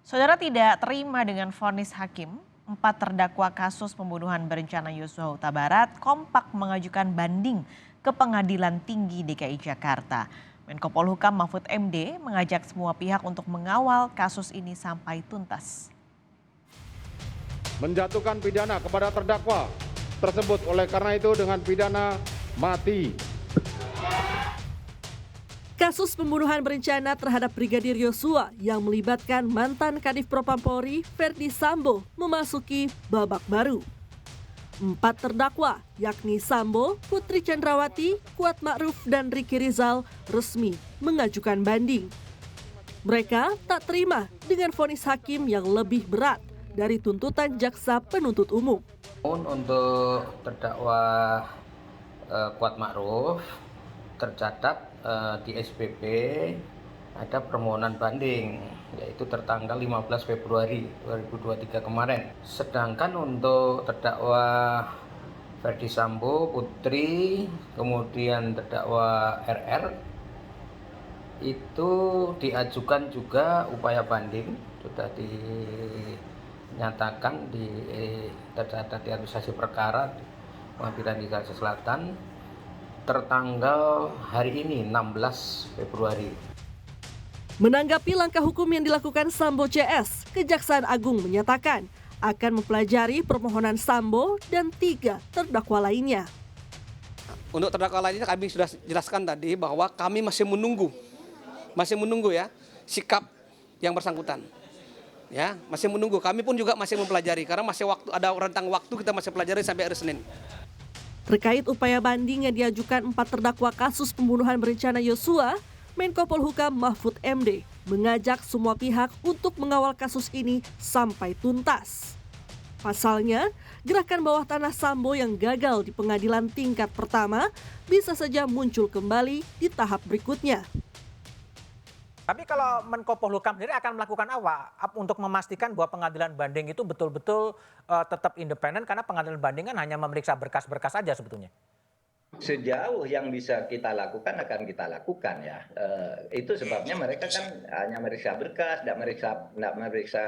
Saudara tidak terima dengan vonis hakim, 4 terdakwa kasus pembunuhan berencana Yosua Huta Barat kompak mengajukan banding ke Pengadilan Tinggi DKI Jakarta. Menko Polhukam Mahfud MD mengajak semua pihak untuk mengawal kasus ini sampai tuntas. Menjatuhkan pidana kepada terdakwa tersebut oleh karena itu dengan pidana mati. Kasus pembunuhan berencana terhadap Brigadir Yosua yang melibatkan mantan Kadif Propam Polri Ferdi Sambo memasuki babak baru. 4 terdakwa yakni Sambo, Putri Chandrawati, Kuat Ma'ruf, dan Ricky Rizal resmi mengajukan banding. Mereka tak terima dengan vonis hakim yang lebih berat dari tuntutan jaksa penuntut umum. Untuk terdakwa Kuat Ma'ruf tercatat di SPP ada permohonan banding yaitu tertanggal 15 Februari 2023 kemarin. Sedangkan untuk terdakwa Ferdi Sambo, Putri, kemudian terdakwa RR itu diajukan juga upaya banding, sudah dinyatakan tercatat di administrasi perkara Pengadilan Jakarta Selatan tertanggal hari ini 16 Februari. Menanggapi langkah hukum yang dilakukan Sambo CS, Kejaksaan Agung menyatakan akan mempelajari permohonan Sambo dan 3 terdakwa lainnya. Untuk terdakwa lainnya kami sudah jelaskan tadi bahwa kami masih menunggu ya sikap yang bersangkutan. Ya, masih menunggu. Kami pun juga masih mempelajari karena masih ada rentang waktu kita masih pelajari sampai hari Senin. Terkait upaya banding yang diajukan 4 terdakwa kasus pembunuhan berencana Yosua, Menko Polhukam Mahfud MD mengajak semua pihak untuk mengawal kasus ini sampai tuntas. Pasalnya, gerakan bawah tanah Sambo yang gagal di pengadilan tingkat pertama bisa saja muncul kembali di tahap berikutnya. Tapi kalau Menko Polhukam sendiri akan melakukan apa untuk memastikan bahwa pengadilan banding itu betul-betul tetap independen karena pengadilan banding kan hanya memeriksa berkas-berkas saja sebetulnya. Sejauh yang bisa kita lakukan akan kita lakukan ya. Itu sebabnya mereka kan hanya meriksa berkas, tidak meriksa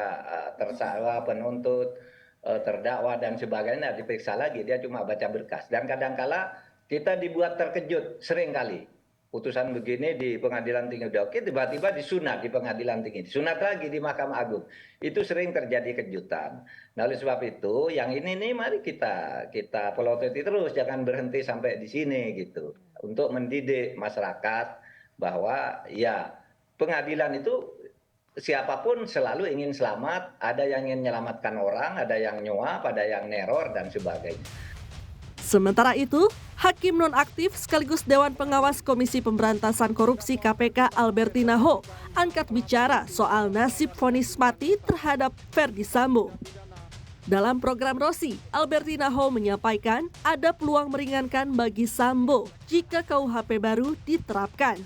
tersangka, penuntut, terdakwa dan sebagainya diperiksa lagi. Dia cuma baca berkas. Dan kadangkala kita dibuat terkejut seringkali. Putusan begini di Pengadilan Tinggi udah oke, tiba-tiba disunat di Pengadilan Tinggi, disunat lagi di Mahkamah Agung. Itu sering terjadi kejutan. Nah, oleh sebab itu, yang ini nih mari kita pelototi terus, jangan berhenti sampai di sini gitu. Untuk mendidik masyarakat bahwa ya pengadilan itu siapapun selalu ingin selamat, ada yang ingin menyelamatkan orang, ada yang nyuap, ada yang neror dan sebagainya. Sementara itu, Hakim nonaktif sekaligus Dewan Pengawas Komisi Pemberantasan Korupsi KPK Albertina Ho angkat bicara soal nasib vonis mati terhadap Ferdi Sambo. Dalam program Rosi, Albertina Ho menyampaikan ada peluang meringankan bagi Sambo jika KUHP baru diterapkan.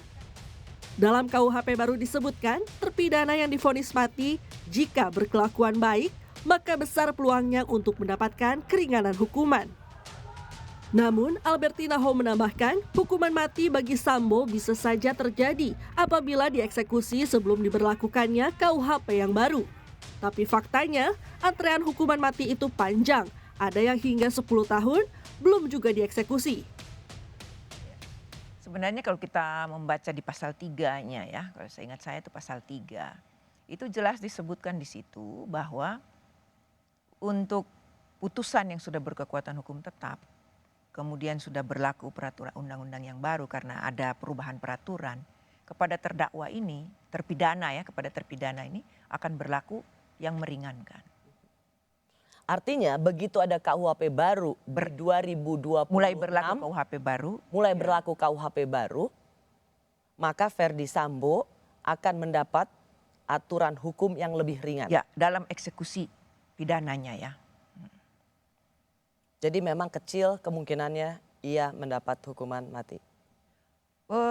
Dalam KUHP baru disebutkan, terpidana yang divonis mati jika berkelakuan baik, maka besar peluangnya untuk mendapatkan keringanan hukuman. Namun, Albertina Ho menambahkan, hukuman mati bagi Sambo bisa saja terjadi apabila dieksekusi sebelum diberlakukannya KUHP yang baru. Tapi faktanya, antrean hukuman mati itu panjang, ada yang hingga 10 tahun belum juga dieksekusi. Sebenarnya kalau kita membaca di pasal 3-nya ya, kalau saya ingat itu pasal 3, itu jelas disebutkan di situ bahwa untuk putusan yang sudah berkekuatan hukum tetap, kemudian sudah berlaku peraturan undang-undang yang baru karena ada perubahan peraturan, kepada terdakwa ini, kepada terpidana ini akan berlaku yang meringankan. Artinya begitu ada KUHP baru 2026, mulai berlaku KUHP baru, maka Ferdi Sambo akan mendapat aturan hukum yang lebih ringan. Ya, dalam eksekusi pidananya ya. Jadi memang kecil kemungkinannya ia mendapat hukuman mati.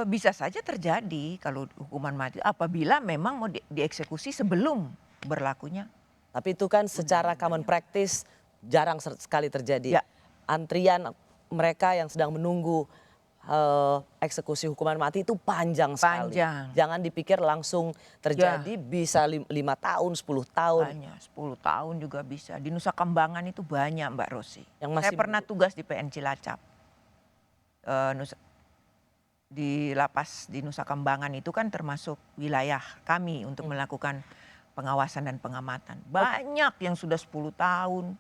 Bisa saja terjadi kalau hukuman mati apabila memang mau dieksekusi sebelum berlakunya. Tapi itu kan secara common practice jarang sekali terjadi. Ya. Antrian mereka yang sedang menunggu eksekusi hukuman mati itu panjang sekali. Panjang. Jangan dipikir langsung terjadi, bisa 5 tahun, 10 tahun. Banyak, 10 tahun juga bisa. Di Nusa Kambangan itu banyak Mbak Rosi. Yang masih Saya pernah tugas di PN Cilacap. Di lapas di Nusa Kambangan itu kan termasuk wilayah kami untuk melakukan pengawasan dan pengamatan. Banyak yang sudah 10 tahun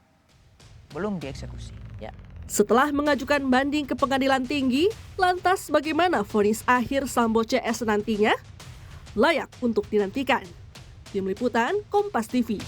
belum dieksekusi. Ya. Setelah mengajukan banding ke pengadilan tinggi, lantas bagaimana vonis akhir Sambo CS nantinya? Layak untuk dinantikan. Tim Liputan, Kompas TV.